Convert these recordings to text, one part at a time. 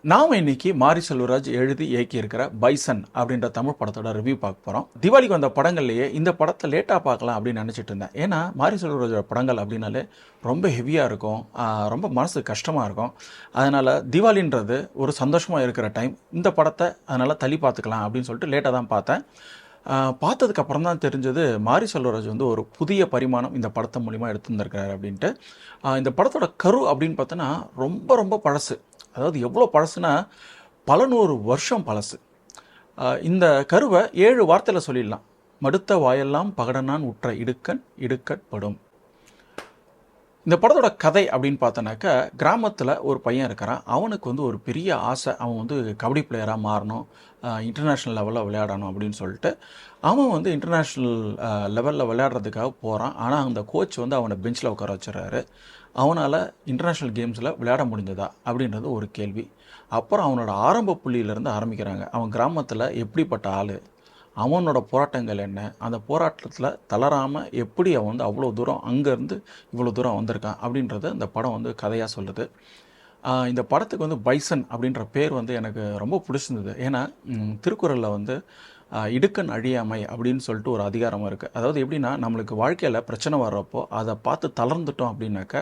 நாம இன்னைக்கு மாரி செல்வராஜ் எழுதி இயக்கியிருக்கிற பைசன் அப்படின்ற தமிழ் படத்தோட ரிவ்யூ பார்க்க போகிறோம். தீபாவளிக்கு வந்த படங்கள்லேயே இந்த படத்தை லேட்டாக பார்க்கலாம் அப்படின்னு நினச்சிட்டு இருந்தேன். ஏன்னா மாரி செல்வராஜோட படங்கள் அப்படின்னாலே ரொம்ப ஹெவியாக இருக்கும், ரொம்ப மனசு கஷ்டமாக இருக்கும். அதனால் தீபாவளின்றது ஒரு சந்தோஷமாக இருக்கிற டைம். இந்த படத்தை அதனால் தள்ளி பார்த்துக்கலாம் அப்படின்னு சொல்லிட்டு லேட்டாக தான் பார்த்தேன். பார்த்ததுக்கு அப்புறம் தான் தெரிஞ்சது மாரி செல்வராஜ் வந்து ஒரு புதிய பரிமாணம் இந்த படத்தை மூலிமா எடுத்துருந்துருக்காரு அப்படின்ட்டு. இந்த படத்தோட கரு அப்படின்னு பார்த்தோன்னா ரொம்ப ரொம்ப பழசு. அதாவது எவ்வளோ பழசுனா பல நூறு வருஷம் பழசு. இந்த கருவை 7 வார்த்தையில் சொல்லிடலாம். மடுத்த வாயெல்லாம் பகடனான் உற்ற இடுக்கண் இடுக்கட்படும். இந்த படத்தோட கதை அப்படின்னு பார்த்தோன்னாக்கா, கிராமத்தில் ஒரு பையன் இருக்கிறான். அவனுக்கு வந்து ஒரு பெரிய ஆசை. அவன் வந்து கபடி பிளேயராக மாறணும், இன்டர்நேஷ்னல் லெவலில் விளையாடணும் அப்படின்னு சொல்லிட்டு அவன் வந்து இன்டர்நேஷ்னல் லெவலில் விளையாடுறதுக்காக போகிறான். ஆனால் அந்த கோச் வந்து அவனை பெஞ்சில் உட்கார வச்சுறாரு. அவனால் இன்டர்நேஷ்னல் கேம்ஸில் விளையாட முடிஞ்சதா அப்படின்றது ஒரு கேள்வி. அப்புறம் அவனோட ஆரம்ப புள்ளியிலேருந்து ஆரம்பிக்கிறாங்க. அவன் கிராமத்தில் எப்படிப்பட்ட ஆள், அவனோட போராட்டங்கள் என்ன, அந்த போராட்டத்தில் தளராமல் எப்படி அவன் வந்து அவ்வளோ தூரம் அங்கேருந்து இவ்வளோ தூரம் வந்திருக்கான் அப்படின்றத இந்த படம் வந்து கதையாக சொல்லுது. இந்த படத்துக்கு வந்து பைசன் அப்படின்ற பேர் வந்து எனக்கு ரொம்ப பிடிச்சிருந்தது. ஏன்னா திருக்குறளில் வந்து இடுக்கண் அழியாமை அப்படின்னு சொல்லிட்டு ஒரு அதிகாரம் இருக்குது. அதாவது எப்படின்னா, நம்மளுக்கு வாழ்க்கையில் பிரச்சனை வர்றப்போ அதை பார்த்து தளர்ந்துட்டோம் அப்படின்னாக்கா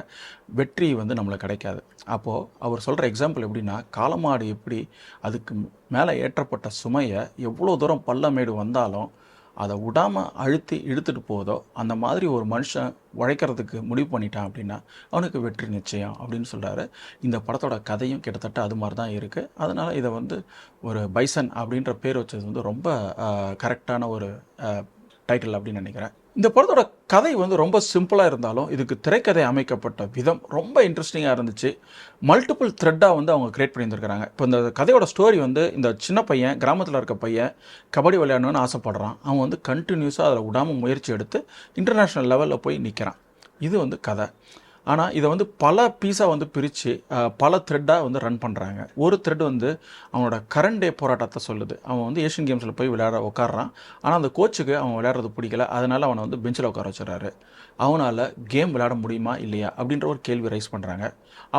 வெற்றி வந்து நம்மளுக்கு கிடைக்காது. அப்போது அவர் சொல்கிற எக்ஸாம்பிள் எப்படின்னா, காளமாடு எப்படி அதுக்கு மேலே ஏற்றப்பட்ட சுமையை எவ்வளோ தூரம் பள்ளமேடு வந்தாலும் அதை விடாமல் அழுத்தி இழுத்துட்டு போதோ, அந்த மாதிரி ஒரு மனுஷன் உழைக்கிறதுக்கு முடிவு பண்ணிட்டான் அப்படின்னா அவனுக்கு வெற்றி நிச்சயம் அப்படின்னு சொல்கிறாரு. இந்த படத்தோட கதையும் கிட்டத்தட்ட அது மாதிரி தான் இருக்குது. அதனால் இதை வந்து ஒரு பைசன் அப்படின்ற பேர் வச்சது வந்து ரொம்ப கரெக்டான ஒரு டைட்டில் அப்படின்னு நினைக்கிறேன். இந்த படத்தோட கதை வந்து ரொம்ப சிம்பிளாக இருந்தாலும் இதுக்கு திரைக்கதை அமைக்கப்பட்ட விதம் ரொம்ப இன்ட்ரெஸ்டிங்காக இருந்துச்சு. மல்டிபிள் த்ரெட்டாக வந்து அவங்க கிரியேட் பண்ணியிருந்துருக்காங்க. இப்போ இந்த கதையோட ஸ்டோரி வந்து இந்த சின்ன பையன், கிராமத்தில் இருக்க பையன் கபடி விளையாடணும்னு ஆசைப்படுறான். அவன் வந்து கண்டினியூஸாக அதில் விடாமல் முயற்சி எடுத்து இன்டர்நேஷ்னல் லெவலில் போய் நிற்கிறான். இது வந்து கதை. ஆனால் இதை வந்து பல பீஸாக வந்து பிரித்து பல த்ரெட்டாக வந்து ரன் பண்ணுறாங்க. ஒரு த்ரெட் வந்து அவனோட கரண்ட் டே போராட்டத்தை சொல்லுது. அவன் வந்து ஏஷியன் கேம்ஸில் போய் விளையாட உட்காடுறான். ஆனால் அந்த கோச்சுக்கு அவன் விளையாடுறது பிடிக்கல. அதனால் அவனை வந்து பெஞ்சில் உட்கார வச்சுறாரு. அவனால் கேம் விளையாட முடியுமா இல்லையா அப்படின்ற ஒரு கேள்வி ரைஸ் பண்ணுறாங்க.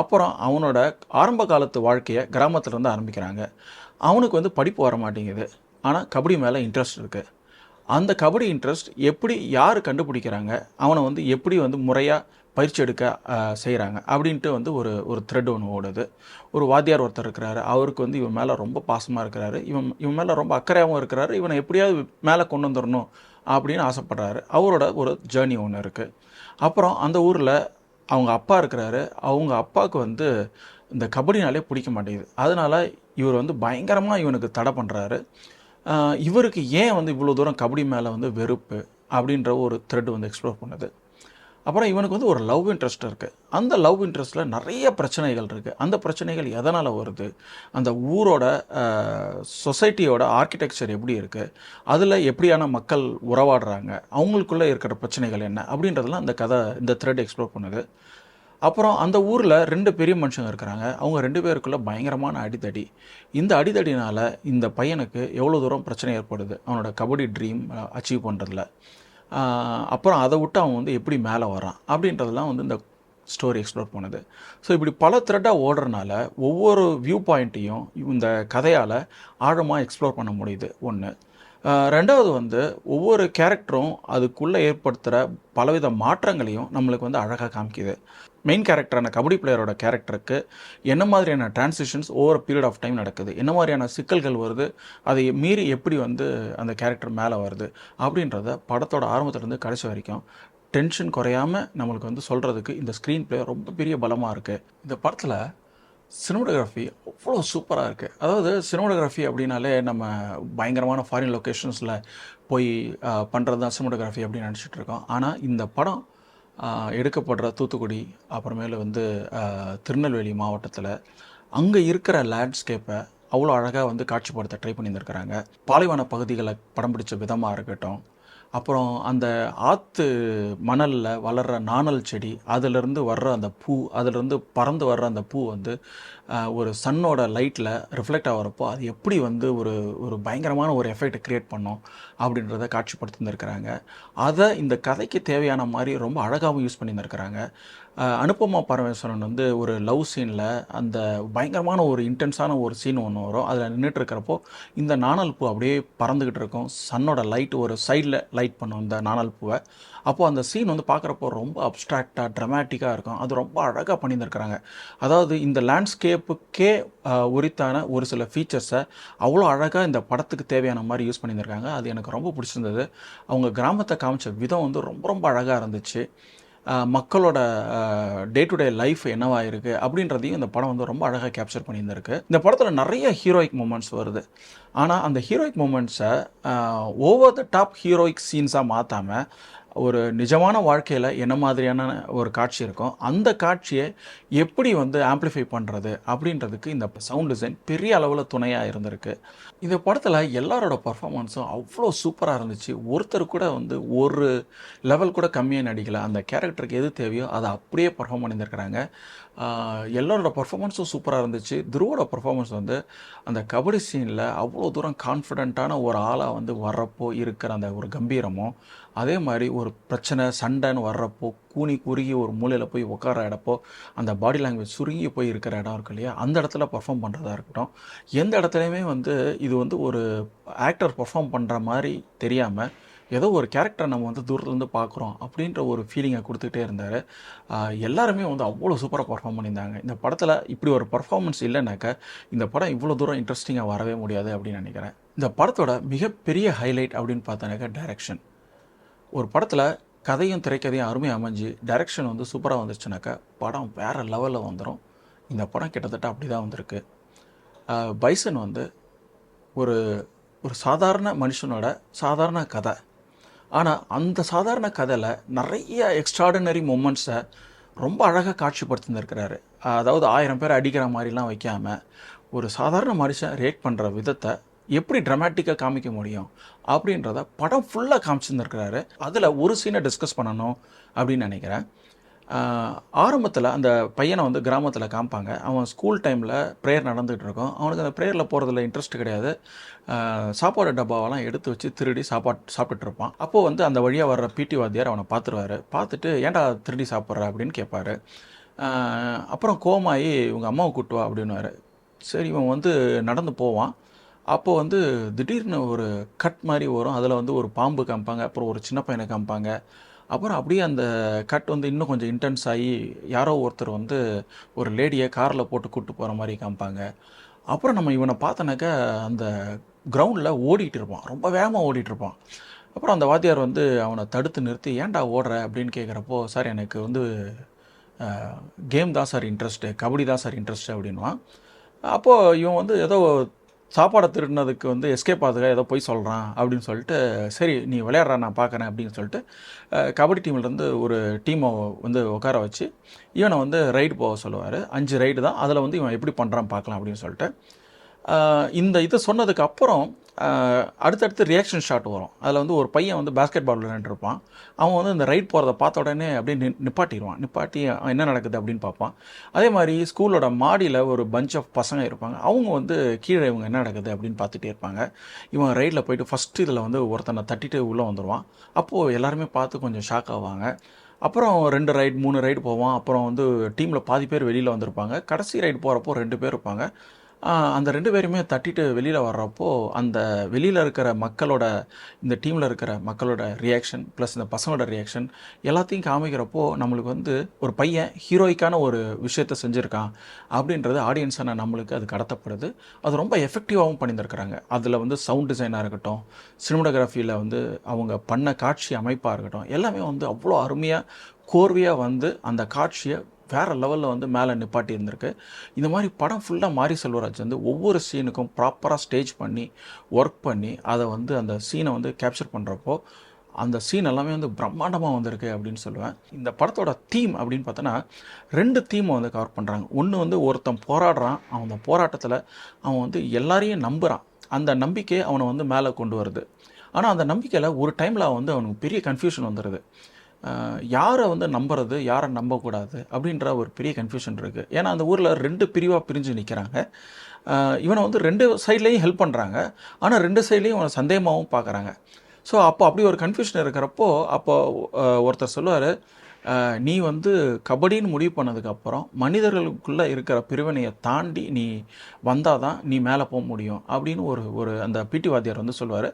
அப்புறம் அவனோட ஆரம்ப காலத்து வாழ்க்கையை கிராமத்துலேருந்து ஆரம்பிக்கிறாங்க. அவனுக்கு வந்து படிப்பு வர மாட்டேங்குது, ஆனால் கபடி மேலே இன்ட்ரெஸ்ட் இருக்குது. அந்த கபடி இன்ட்ரெஸ்ட் எப்படி யார் கண்டுபிடிக்கிறாங்க, அவனை வந்து எப்படி வந்து முறையாக பயிற்சி எடுக்க செய்கிறாங்க அப்படின்ட்டு வந்து ஒரு ஒரு த்ரெட் ஒன்று ஓடுது. ஒரு வாத்தியார் ஒருத்தர் இருக்கிறாரு. அவருக்கு வந்து இவன் மேலே ரொம்ப பாசமாக இருக்கிறாரு. இவன் மேலே ரொம்ப அக்கறையாகவும் இருக்கிறாரு. இவனை எப்படியாவது மேலே கொண்டு வந்துடணும் அப்படின்னு ஆசைப்படுறாரு. அவரோட ஒரு ஜேர்னி ஒன்று இருக்குது. அப்புறம் அந்த ஊரில் அவங்க அப்பா இருக்கிறாரு. அவங்க அப்பாவுக்கு வந்து இந்த கபடினாலே பிடிக்க மாட்டேங்குது. அதனால் இவர் வந்து பயங்கரமாக இவனுக்கு தடை பண்ணுறாரு. இவருக்கு ஏன் வந்து இவ்வளோ தூரம் கபடி மேலே வந்து வெறுப்பு அப்படின்ற ஒரு த்ரெட் வந்து எக்ஸ்ப்ளோர் பண்ணுது. அப்புறம் இவனுக்கு வந்து ஒரு லவ் இன்ட்ரெஸ்ட் இருக்குது. அந்த லவ் இன்ட்ரெஸ்ட்டில் நிறைய பிரச்சனைகள் இருக்குது. அந்த பிரச்சனைகள் எதனால் வருது, அந்த ஊரோட சொசைட்டியோட ஆர்கிடெக்சர் எப்படி இருக்குது, அதில் எப்படியான மக்கள் உறவாடுறாங்க, அவங்களுக்குள்ளே இருக்கிற பிரச்சனைகள் என்ன அப்படின்றதெல்லாம் அந்த கதை இந்த த்ரெட் எக்ஸ்ப்ளோர் பண்ணுது. அப்புறம் அந்த ஊரில் 2 பெரிய மனுஷங்க இருக்கிறாங்க. அவங்க 2 பேருக்குள்ளே பயங்கரமான அடிதடி. இந்த அடிதடினால் இந்த பையனுக்கு எவ்வளோ தூரம் பிரச்சனை ஏற்படுது அவனோட கபடி ட்ரீம் அச்சீவ் பண்ணுறதுல. அப்புறம் அதை விட்டு அவன் வந்து எப்படி மேலே வரான் அப்படின்றதெல்லாம் வந்து இந்த ஸ்டோரி எக்ஸ்ப்ளோர் பண்ணுது. ஸோ இப்படி பல த்ரெட்டாக ஓடுறதுனால ஒவ்வொரு வியூ பாயிண்ட்டையும் இந்த கதையால் ஆழமாக எக்ஸ்ப்ளோர் பண்ண முடியுது ஒன்று. ரெண்டாவது வந்து ஒவ்வொரு கேரக்டரும் அதுக்குள்ளே ஏற்படுத்துகிற பலவித மாற்றங்களையும் நம்மளுக்கு வந்து அழகாக காமிக்குது. மெயின் கேரக்டரான கபடி பிளேயரோட கேரக்டருக்கு என்ன மாதிரியான transitions over period of time நடக்குது, என்ன மாதிரியான சிக்கல்கள் வருது, அதை மீறி எப்படி வந்து அந்த கேரக்டர் மேலே வருது அப்படின்றத படத்தோட ஆரம்பத்துலேருந்து கடைசி வரைக்கும் டென்ஷன் குறையாமல் நம்மளுக்கு வந்து சொல்கிறதுக்கு இந்த ஸ்க்ரீன் பிளே ரொம்ப பெரிய பலமாக இருக்குது. இந்த படத்தில் சினிமோட்டோகிராஃபி அவ்வளோ சூப்பராக இருக்குது. அதாவது சினிமோட்டோகிராஃபி அப்படின்னாலே நம்ம பயங்கரமான ஃபாரின் லொக்கேஷன்ஸில் போய் பண்ணுறது தான் சினிமோட்டோகிராஃபி அப்படின்னு நினச்சிட்டு இருக்கோம். ஆனால் இந்த படம் எடுக்கப்படுற தூத்துக்குடி, அப்புறமேலு வந்து திருநெல்வேலி மாவட்டத்தில் அங்கே இருக்கிற லேண்ட்ஸ்கேப்பை அவ்வளோ அழகாக வந்து காட்சிப்படுத்த ட்ரை பண்ணியிருந்துருக்கிறாங்க. பாலைவன பகுதிகளை படம் பிடிச்ச விதமாக இருக்கட்டும், அப்புறம் அந்த ஆற்று மணலில் வளர்கிற நாணல் செடி, அதிலிருந்து வர்ற அந்த பூ, அதிலிருந்து பறந்து வர்ற அந்த பூ வந்து ஒரு சன்னோட லைட்டில் ரிஃப்ளெக்ட் ஆகிறப்போ அது எப்படி வந்து ஒரு ஒரு பயங்கரமான ஒரு எஃபெக்ட் க்ரியேட் பண்ணோம் அப்படின்றத காட்சிப்படுத்தியிருந்துருக்கிறாங்க. அதை இந்த கதைக்கு தேவையான மாதிரி ரொம்ப அழகாகவும் யூஸ் பண்ணியிருந்துருக்கிறாங்க. அனுபமா பரமேஸ்வரன் வந்து ஒரு லவ் சீனில் அந்த பயங்கரமான ஒரு இன்டென்ஸான ஒரு சீன் ஒன்று வரும். அதில் நின்றுட்டு இருக்கிறப்போ இந்த நாணல் பூ அப்படியே பறந்துக்கிட்டு இருக்கும். சன்னோட லைட் ஒரு சைடில் லைட் பண்ணும் இந்த நாணல் பூவை. அப்போது அந்த சீன் வந்து பார்க்குறப்போ ரொம்ப அப்ட்ராக்டாக ட்ரமேட்டிக்காக இருக்கும். அது ரொம்ப அழகாக பண்ணியிருந்திருக்கிறாங்க. அதாவது இந்த லேண்ட்ஸ்கேப்புக்கே உரித்தான ஒரு சில ஃபீச்சர்ஸை அவ்வளோ அழகாக இந்த படத்துக்கு தேவையான மாதிரி யூஸ் பண்ணியிருந்திருக்காங்க. அது எனக்கு ரொம்ப பிடிச்சிருந்தது. அவங்க கிராமத்தை காமிச்ச விதம் வந்து ரொம்ப ரொம்ப அழகாக இருந்துச்சு. மக்களோட டே டு டே லைஃப் என்னவா இருக்குது அப்படின்றதையும் இந்த படம் வந்து ரொம்ப அழகாக கேப்சர் பண்ணியிருந்திருக்கு. இந்த படத்தில் நிறைய ஹீரோயிக் மூமெண்ட்ஸ் வருது. ஆனால் அந்த ஹீரோயிக் மூமெண்ட்ஸை ஓவர் த டாப் ஹீரோயிக் சீன்ஸாக மாற்றாமல் ஒரு நிஜமான வாழ்க்கையில் என்ன மாதிரியான ஒரு காட்சி இருக்கும், அந்த காட்சியை எப்படி வந்து ஆம்ப்ளிஃபை பண்ணுறது அப்படின்றதுக்கு இந்த சவுண்ட் டிசைன் பெரிய அளவில் துணையாக இருந்திருக்கு. இந்த படத்தில் எல்லாரோட பர்ஃபார்மன்ஸும் அவ்வளோ சூப்பராக இருந்துச்சு. ஒருத்தர் கூட வந்து ஒரு லெவல் கூட கம்மியாக நடிக்கலை. அந்த கேரக்டருக்கு எது தேவையோ அதை அப்படியே பர்ஃபார்ம் பண்ணியிருக்கிறாங்க. எல்லாரோட பர்ஃபார்மன்ஸும் சூப்பராக இருந்துச்சு. துருவோட பர்ஃபார்மன்ஸ் வந்து அந்த கபடி சீனில் அவ்வளோ தூரம் கான்ஃபிடென்ட்டான ஒரு ஆளாக வந்து வர்றப்போ இருக்கிற அந்த ஒரு கம்பீரமும், அதே மாதிரி ஒரு பிரச்சனை சண்டைன்னு வர்றப்போ கூனி குறுகி ஒரு மூலையில் போய் உட்கார இடப்போ அந்த பாடி லாங்குவேஜ் சுருங்கி போய் இருக்கிற இடம் இருக்கு இல்லையா, அந்த இடத்துல பர்ஃபார்ம் பண்ணுறதா இருக்கட்டும், எந்த இடத்துலையுமே வந்து இது வந்து ஒரு ஆக்டர் பர்ஃபார்ம் பண்ணுற மாதிரி தெரியாமல் ஏதோ ஒரு கேரக்டரை நம்ம வந்து தூரத்துலேருந்து பார்க்குறோம் அப்படின்ற ஒரு ஃபீலிங்கை கொடுத்துட்டே இருந்தார். எல்லாருமே வந்து அவ்வளோ சூப்பராக பர்ஃபார்ம் பண்ணியிருந்தாங்க. இந்த படத்தில் இப்படி ஒரு பர்ஃபார்மன்ஸ் இல்லைனாக்கா இந்த படம் இவ்வளோ தூரம் இன்ட்ரெஸ்டிங்காக வரவே முடியாது அப்படின்னு நினைக்கிறேன். இந்த படத்தோட மிகப்பெரிய ஹைலைட் அப்படின்னு பார்த்தானாக்கா டைரக்ஷன். ஒரு படத்தில் கதையும் திரைக்கதையும் அருமையாக அமைஞ்சு டைரக்ஷன் வந்து சூப்பராக வந்துருச்சுனாக்கா படம் வேறு லெவலில் வந்துடும். இந்த படம் கிட்டத்தட்ட அப்படி தான் வந்திருக்கு. பைசன் வந்து ஒரு ஒரு சாதாரண மனுஷனோட சாதாரண கதை. ஆனால் அந்த சாதாரண கதையில் நிறைய எக்ஸ்ட்ராடினரி மூமெண்ட்ஸை ரொம்ப அழகாக காட்சிப்படுத்திருக்கிறாரு. அதாவது 1000 பேர் அடிக்கிற மாதிரிலாம் வைக்காமல் ஒரு சாதாரண மனுஷன் ரியாக்ட் பண்ணுற விதத்தை எப்படி ட்ராமாட்டிக்காக காமிக்க முடியும் அப்படின்றத படம் ஃபுல்லாக காமிச்சிருந்துருக்கிறாரு. அதில் ஒரு சீனை டிஸ்கஸ் பண்ணணும் அப்படின்னு நினைக்கிறேன். ஆரம்பத்தில் அந்த பையனை வந்து கிராமத்தில் காமிப்பாங்க. அவன் ஸ்கூல் டைமில் ப்ரேயர் நடந்துகிட்டு இருக்கும். அவனுக்கு அந்த ப்ரேயரில் போகிறதுல இன்ட்ரெஸ்ட் கிடையாது. சாப்பாடு டப்பாவெல்லாம் எடுத்து வச்சு திருடி சாப்பிட்டுருப்பான். அப்போது வந்து அந்த வழியாக வர்ற பிடி வாத்தியார் அவனை பார்த்துருவார். பார்த்துட்டு ஏன்டா திருடி சாப்பிட்ற அப்படின்னு கேட்பார். அப்புறம் கோமாயி உங்கள் அம்மாவை கூட்டு வா அப்படின்னுவார். சரி இவன் வந்து நடந்து போவான். அப்போது வந்து திடீர்னு ஒரு கட் மாதிரி வரும். அதில் வந்து ஒரு பாம்பு காமிப்பாங்க, அப்புறம் ஒரு சின்ன பையனை காமிப்பாங்க. அப்புறம் அப்படியே அந்த கட் வந்து இன்னும் கொஞ்சம் இன்டென்ஸ் ஆகி யாரோ ஒருத்தர் வந்து ஒரு லேடியை காரில் போட்டு கூப்பிட்டு போகிற மாதிரி காமிப்பாங்க. அப்புறம் நம்ம இவனை பார்த்தோன்னாக்கா அந்த கிரவுண்டில் ஓடிட்டு இருப்பான், ரொம்ப வேகமாக ஓடிட்டு இருப்பான். அப்புறம் அந்த வாத்தியார் வந்து அவனை தடுத்து நிறுத்தி ஏன்டா ஓடுற அப்படின்னு கேட்குறப்போ, சார் எனக்கு வந்து கேம் தான் சார் இன்ட்ரெஸ்ட்டு, கபடி தான் சார் இன்ட்ரெஸ்ட்டு அப்படின்வான். அப்போது இவன் வந்து ஏதோ சாப்பாடை திருடினதுக்கு வந்து எஸ்கேப் ஆகுதுக்காக ஏதோ போய் சொல்கிறான் அப்படின்னு சொல்லிட்டு, சரி நீ விளையாடுறா நான் பார்க்குறேன் அப்படின்னு சொல்லிட்டு கபடி டீம்லேருந்து ஒரு டீமை வந்து உட்கார வச்சு இவனை வந்து ரைடு போக சொல்லுவார். 5 ரைடு தான், அதில் வந்து இவன் எப்படி பண்ணுறான் பார்க்கலாம் அப்படின்னு சொல்லிட்டு இந்த இதை சொன்னதுக்கு அப்புறம் அடுத்தடுத்து ரியாக்ஷன் ஷாட் வரும். அதில் வந்து ஒரு பையன் வந்து பேஸ்கெட் பால் விளையாண்டுருப்பான். அவன் வந்து இந்த ரைட் போகிறத பார்த்த உடனே அப்படியே நிப்பாட்டிடுவான். நிப்பாட்டி என்ன நடக்குது அப்படின்னு பார்ப்பான். அதே மாதிரி ஸ்கூலோட மாடியில் ஒரு பஞ்ச் ஆஃப் பசங்க இருப்பாங்க. அவங்க வந்து கீழே இவங்க என்ன நடக்குது அப்படின்னு பார்த்துட்டே இருப்பாங்க. இவன் ரைடில் போயிட்டு ஃபஸ்ட்டு இதில் வந்து ஒருத்தனை தட்டிட்டு உள்ளே வந்துடுவான். அப்போது எல்லாருமே பார்த்து கொஞ்சம் ஷாக் ஆவாங்க. அப்புறம் 2 ரைடு 3 ரைடு போவான். அப்புறம் வந்து டீமில் பாதி பேர் வெளியில் வந்திருப்பாங்க. கடைசி ரைடு போகிறப்போ 2 பேர் இருப்பாங்க. அந்த 2 பேருமே தட்டிட்டு வெளியில் வர்றப்போ அந்த வெளியில் இருக்கிற மக்களோட, இந்த டீமில் இருக்கிற மக்களோட ரியாக்ஷன் ப்ளஸ் இந்த பசங்களோட ரியாக்ஷன் எல்லாத்தையும் காமிக்கிறப்போ நம்மளுக்கு வந்து ஒரு பையன் ஹீரோய்க்கான ஒரு விஷயத்த செஞ்சுருக்கான் அப்படின்றது ஆடியன்ஸான நம்மளுக்கு அது கடத்தப்படுது. அது ரொம்ப எஃபெக்டிவாகவும் பண்ணியிருக்கிறாங்க. அதில் வந்து சவுண்ட் டிசைனாக இருக்கட்டும், சினிமோட்டோகிராஃபியில் வந்து அவங்க பண்ண காட்சி அமைப்பாக இருக்கட்டும், எல்லாமே வந்து அவ்வளோ அருமையாக கோர்வையாக வந்து அந்த காட்சியை வேறு லெவலில் வந்து மேலே நிப்பாட்டி இருந்திருக்கு. இந்த மாதிரி படம் ஃபுல்லாக மாரி செல்வராஜ் வந்து ஒவ்வொரு சீனுக்கும் ப்ராப்பராக ஸ்டேஜ் பண்ணி ஒர்க் பண்ணி அதை வந்து அந்த சீனை வந்து கேப்சர் பண்ணுறப்போ அந்த சீன் எல்லாமே வந்து பிரம்மாண்டமாக வந்திருக்கு அப்படின்னு சொல்லுவேன். இந்த படத்தோட தீம் அப்படின்னு பார்த்தோன்னா 2 தீமை வந்து கவர் பண்ணுறாங்க. ஒன்று வந்து ஒருத்தன் போராடுறான், அவன் அந்த போராட்டத்தில் அவன் வந்து எல்லாரையும் நம்புகிறான். அந்த நம்பிக்கையை அவனை வந்து மேலே கொண்டு வருது. ஆனால் அந்த நம்பிக்கையில் ஒரு டைமில் வந்து அவனுக்கு பெரிய கன்ஃபியூஷன் வந்துடுது. யாரை வந்து நம்புறது, யாரை நம்பக்கூடாது அப்படின்ற ஒரு பெரிய கன்ஃபியூஷன் இருக்குது. ஏன்னா அந்த ஊரில் 2 பிரிவாக பிரிஞ்சு நிற்கிறாங்க. இவனை வந்து 2 சைட்லேயும் ஹெல்ப் பண்ணுறாங்க, ஆனால் 2 சைட்லேயும் இவனை சந்தேகமாகவும் பார்க்குறாங்க. ஸோ அப்போ அப்படி ஒரு கன்ஃபியூஷன் இருக்கிறப்போ அப்போ ஒருத்தர் சொல்லுவார், நீ வந்து கபடின்னு முடிவு பண்ணதுக்கப்புறம் மனிதர்களுக்குள்ளே இருக்கிற பிரிவினையை தாண்டி நீ வந்தால் தான் நீ மேலே போக முடியும் அப்படின்னு ஒரு ஒரு அந்த பிடி வாத்தியார் வந்து சொல்லுவார்.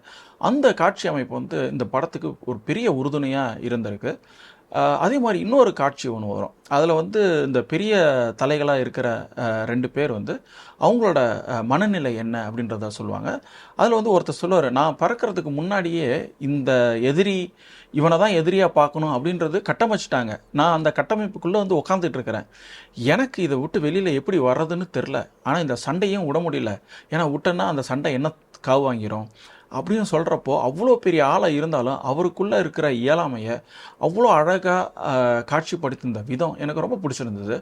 அந்த காட்சி அமைப்பு வந்து இந்த படத்துக்கு ஒரு பெரிய உறுதுணையாக இருந்திருக்கு. அதே மாதிரி இன்னொரு காட்சி ஒன்று வரும். அதில் வந்து இந்த பெரிய தலைகளாக இருக்கிற 2 பேர் வந்து அவங்களோட மனநிலை என்ன அப்படின்றத சொல்லுவாங்க. அதில் வந்து ஒருத்தர் சொல்லுவார், நான் பறக்கிறதுக்கு முன்னாடியே இந்த எதிரி இவனை தான் எதிரியாக பார்க்கணும் அப்படின்றது கட்டமைச்சிட்டாங்க. நான் அந்த கட்டமைப்புக்குள்ளே வந்து உட்காந்துட்டு இருக்கிறேன். எனக்கு இதை விட்டு வெளியில் எப்படி வர்றதுன்னு தெரில. ஆனால் இந்த சண்டையும் விட முடியல. ஏன்னா விட்டேன்னா அந்த சண்டை என்ன காவு வாங்கிரும் அப்படின்னு சொல்கிறப்போ, அவ்வளோ பெரிய ஆளாக இருந்தாலும் அவருக்குள்ளே இருக்கிற இயலாமையை அவ்வளோ அழகாக காட்சிப்படுத்தின விதம் எனக்கு ரொம்ப பிடிச்சிருந்தது.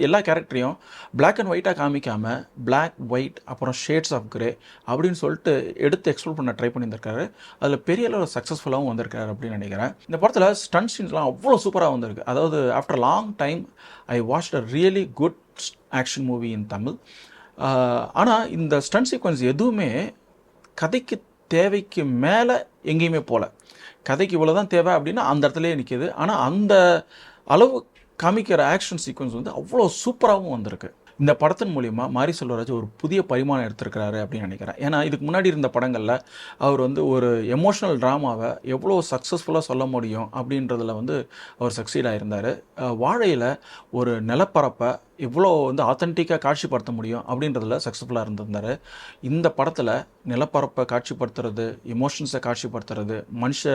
எல்லா கேரக்டரையும் பிளாக் அண்ட் ஒயிட்டாக காமிக்காமல் பிளாக் ஒயிட் அப்புறம் ஷேட்ஸ் ஆஃப் கிரே அப்படின்னு சொல்லிட்டு எடுத்து எக்ஸ்ப்ளோர் பண்ண ட்ரை பண்ணியிருந்திருக்காரு. அதில் பெரிய அளவு சக்ஸஸ்ஃபுல்லாகவும் வந்திருக்காரு அப்படின்னு நினைக்கிறேன். இந்த படத்தில் ஸ்டண்ட் சீன்ஸ்லாம் அவ்வளோ சூப்பராக வந்திருக்கு. அதாவது after long time I watched a really good action movie in Tamil. ஆனால் இந்த ஸ்டண்ட் சீக்வன்ஸ் எதுவுமே கதைக்கு தேவைக்கு மேலே எங்கேயுமே போகல. கதைக்கு இவ்வளோ தான் தேவை அப்படின்னா அந்த இடத்துலையே நிற்கிது. ஆனால் அந்த அளவு காமிக்கிற ஆக்ஷன் சீக்வன்ஸ் வந்து அவ்வளோ சூப்பராகவும் வந்திருக்கு. இந்த படத்தின் மூலிமா மாரி செல்வராஜ் ஒரு புதிய பரிமாணம் எடுத்திருக்கிறாரு அப்படின்னு நினைக்கிறேன். ஏன்னா இதுக்கு முன்னாடி இருந்த படங்களில் அவர் வந்து ஒரு எமோஷ்னல் ட்ராமாவை எவ்வளோ சக்ஸஸ்ஃபுல்லாக சொல்ல முடியும் அப்படின்றதில் வந்து அவர் சக்சீட் ஆகியிருந்தார். வாழையில் ஒரு நிலப்பரப்பை எவ்வளோ வந்து ஆத்தென்டிக்காக காட்சிப்படுத்த முடியும் அப்படின்றதில் சக்ஸஸ்ஃபுல்லாக இருந்திருந்தார். இந்த படத்தில் நிலப்பரப்பை காட்சிப்படுத்துறது, எமோஷன்ஸை காட்சிப்படுத்துறது, மனுஷ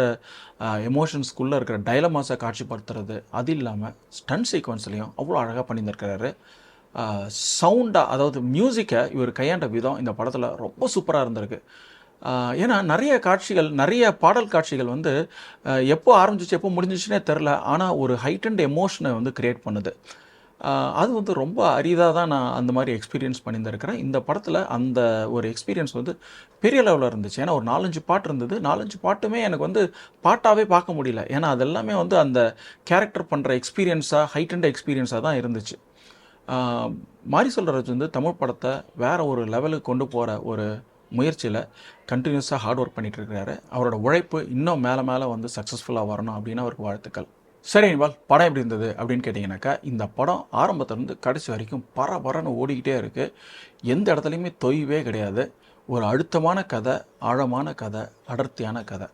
எமோஷன்ஸ்குள்ளே இருக்கிற டைலமாஸை காட்சிப்படுத்துறது, அது இல்லாமல் ஸ்டண்ட் சீக்வன்ஸ்லையும் அவ்வளோ அழகாக பண்ணியிருந்திருக்கிறாரு. சவுண்டாக, அதாவது மியூசிக்கை இவர் கையாண்ட விதம் இந்த படத்தில் ரொம்ப சூப்பராக இருந்திருக்கு. ஏன்னா நிறைய காட்சிகள், நிறைய பாடல் காட்சிகள் வந்து எப்போ ஆரம்பிச்சிச்சு எப்போ முடிஞ்சிச்சுனே தெரில. ஆனால் ஒரு ஹைட்டண்ட் எமோஷனை வந்து க்ரியேட் பண்ணுது. அது வந்து ரொம்ப அரிதாக தான் நான் அந்த மாதிரி எக்ஸ்பீரியன்ஸ் பண்ணியிருந்திருக்கிறேன். இந்த படத்தில் அந்த ஒரு எக்ஸ்பீரியன்ஸ் வந்து பெரிய லெவலில் இருந்துச்சு. ஏன்னா ஒரு 4-5 பாட்டு இருந்தது. 4-5 பாட்டுமே எனக்கு வந்து பாட்டாகவே பார்க்க முடியல. ஏன்னா அதெல்லாமே வந்து அந்த கேரக்டர் பண்ணுற எக்ஸ்பீரியன்ஸாக, ஹைட்டண்ட் எக்ஸ்பீரியன்ஸாக தான் இருந்துச்சு. மாரி செல்வராஜ் வந்து தமிழ் படத்தை வேறு ஒரு லெவலுக்கு கொண்டு போகிற ஒரு முயற்சியில் கண்டினியூஸாக ஹார்ட் ஒர்க் பண்ணிகிட்ருக்கிறாரு. அவரோட உழைப்பு இன்னும் மேலே மேலே வந்து சக்ஸஸ்ஃபுல்லாக வரணும் அப்படின்னு அவருக்கு வாழ்த்துக்கள். சரி இனிபால், படம் எப்படி இருந்தது அப்படின்னு கேட்டிங்கனாக்கா, இந்த படம் ஆரம்பத்துலேருந்து கடைசி வரைக்கும் பரபரன்னு ஓடிக்கிட்டே இருக்குது. எந்த இடத்துலையுமே தொய்வே கிடையாது. ஒரு அழுத்தமான கதை, ஆழமான கதை, அடர்த்தியான கதை.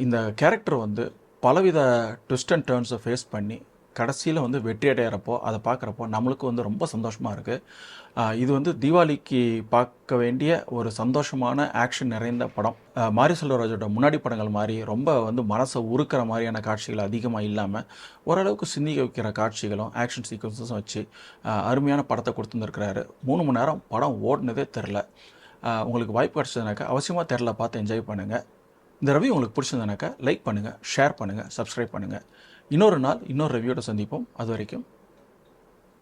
இந்த கேரக்டர் வந்து பலவித ட்விஸ்ட் அண்ட் டர்ன்ஸை ஃபேஸ் பண்ணி கடைசியில் வந்து வெற்றி அடையிறப்போ அதை பார்க்குறப்போ நம்மளுக்கு வந்து ரொம்ப சந்தோஷமாக இருக்குது. இது வந்து தீபாவளிக்கு பார்க்க வேண்டிய ஒரு சந்தோஷமான ஆக்ஷன் நிறைந்த படம். மாரி செல்வராஜோட முன்னாடி படங்கள் மாதிரி ரொம்ப வந்து மனசை உருக்கிற மாதிரியான காட்சிகள் அதிகமாக இல்லாமல் ஓரளவுக்கு சிந்திக்க வைக்கிற காட்சிகளும் ஆக்ஷன் சீக்வன்ஸும் வச்சு அருமையான படத்தை கொடுத்துருக்கிறாரு. 3 மணி நேரம் படம் ஓடினதே தெரில. உங்களுக்கு வாய்ப்பு கிடச்சதுனாக்கா அவசியமாக தெரில பார்த்து என்ஜாய் பண்ணுங்கள். இந்த ரிவ்யூ உங்களுக்கு பிடிச்சிருந்தனாக்கா லைக் பண்ணுங்கள், ஷேர் பண்ணுங்கள், சப்ஸ்கிரைப் பண்ணுங்கள். இன்னொரு நாள் இன்னொரு ரிவ்யூவோட சந்திப்போம். அது வரைக்கும்